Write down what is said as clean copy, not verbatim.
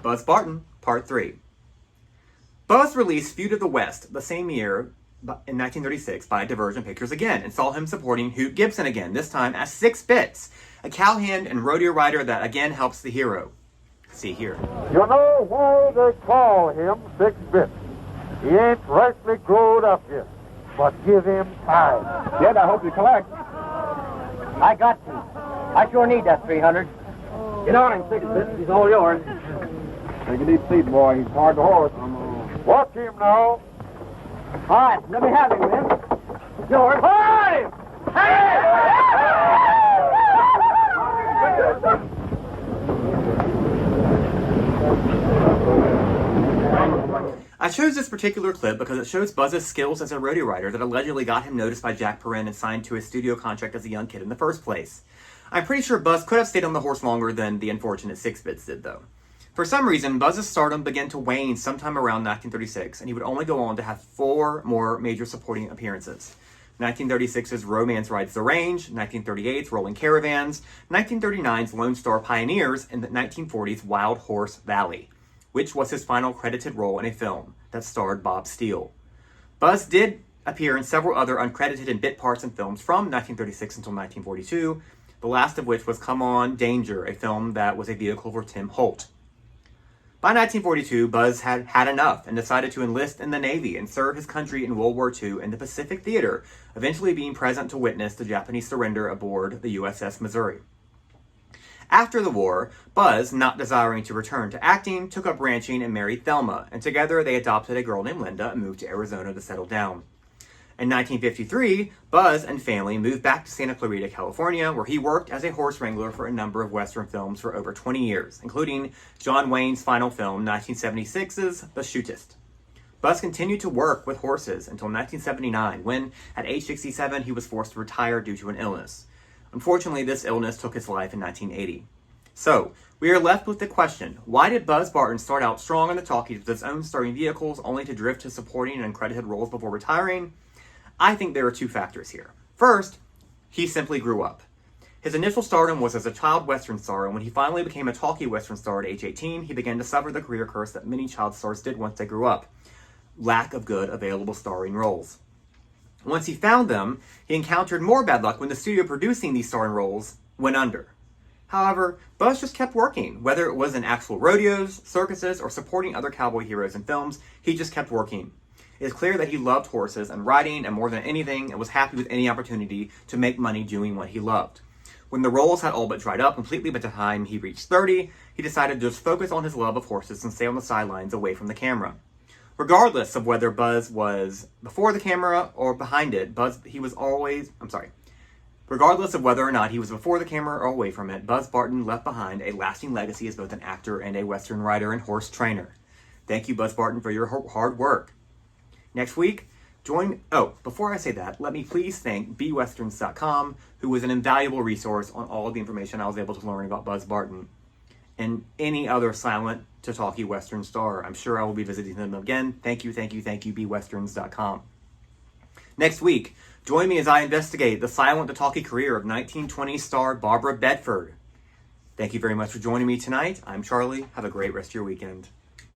Buzz Barton, Part 3. Buzz released Feud of the West the same year in 1936 by Divergent Pictures again, and saw him supporting Hoot Gibson again, this time as 6 Bits, a cowhand and rodeo rider that again helps the hero. See here. You know why they call him 6 Bits? He ain't rightly growed up yet, but give him time. Kid, I hope you collect. I got to. I sure need that 300. Get on him, 6 Bits. He's all yours. Take a deep seat, boy. He's hard to horse. Watch him now. All right, let me have him, then. Yours. Five! I chose this particular clip because it shows Buzz's skills as a rodeo rider that allegedly got him noticed by Jack Perrin and signed to a studio contract as a young kid in the first place. I'm pretty sure Buzz could have stayed on the horse longer than the unfortunate 6 Bits did, though. For some reason, Buzz's stardom began to wane sometime around 1936, and he would only go on to have 4 more major supporting appearances. 1936's Romance Rides the Range, 1938's Rolling Caravans, 1939's Lone Star Pioneers, and the 1940's Wild Horse Valley, which was his final credited role in a film that starred Bob Steele. Buzz did appear in several other uncredited and bit parts in films from 1936 until 1942, the last of which was Come On, Danger, a film that was a vehicle for Tim Holt. By 1942, Buzz had had enough and decided to enlist in the Navy and serve his country in World War II in the Pacific Theater, eventually being present to witness the Japanese surrender aboard the USS Missouri. After the war, Buzz, not desiring to return to acting, took up ranching and married Thelma, and together they adopted a girl named Linda and moved to Arizona to settle down. In 1953, Buzz and family moved back to Santa Clarita, California, where he worked as a horse wrangler for a number of Western films for over 20 years, including John Wayne's final film, 1976's The Shootist. Buzz continued to work with horses until 1979, when, at age 67, he was forced to retire due to an illness. Unfortunately, this illness took his life in 1980. So, we are left with the question, why did Buzz Barton start out strong in the talkies with his own starring vehicles, only to drift to supporting and uncredited roles before retiring? I think there are 2 factors here. First, he simply grew up. His initial stardom was as a child Western star, and when he finally became a talkie Western star at age 18, he began to suffer the career curse that many child stars did once they grew up. Lack of good available starring roles. Once he found them, he encountered more bad luck when the studio producing these starring roles went under. However, Buzz just kept working. Whether it was in actual rodeos, circuses, or supporting other cowboy heroes in films, he just kept working. It is clear that he loved horses and riding, and more than anything, and was happy with any opportunity to make money doing what he loved. When the roles had all but dried up completely by the time he reached 30, he decided to just focus on his love of horses and stay on the sidelines away from the camera. Regardless of whether Buzz was before the camera or behind it, regardless of whether or not he was before the camera or away from it, Buzz Barton left behind a lasting legacy as both an actor and a Western rider and horse trainer. Thank you, Buzz Barton, for your hard work. Next week, before I say that, let me please thank bwesterns.com, who was an invaluable resource on all of the information I was able to learn about Buzz Barton and any other silent to talkie Western star. I'm sure I will be visiting them again. Thank you, bwesterns.com. Next week, join me as I investigate the silent to talkie career of 1920s star Barbara Bedford. Thank you very much for joining me tonight. I'm Charlie. Have a great rest of your weekend.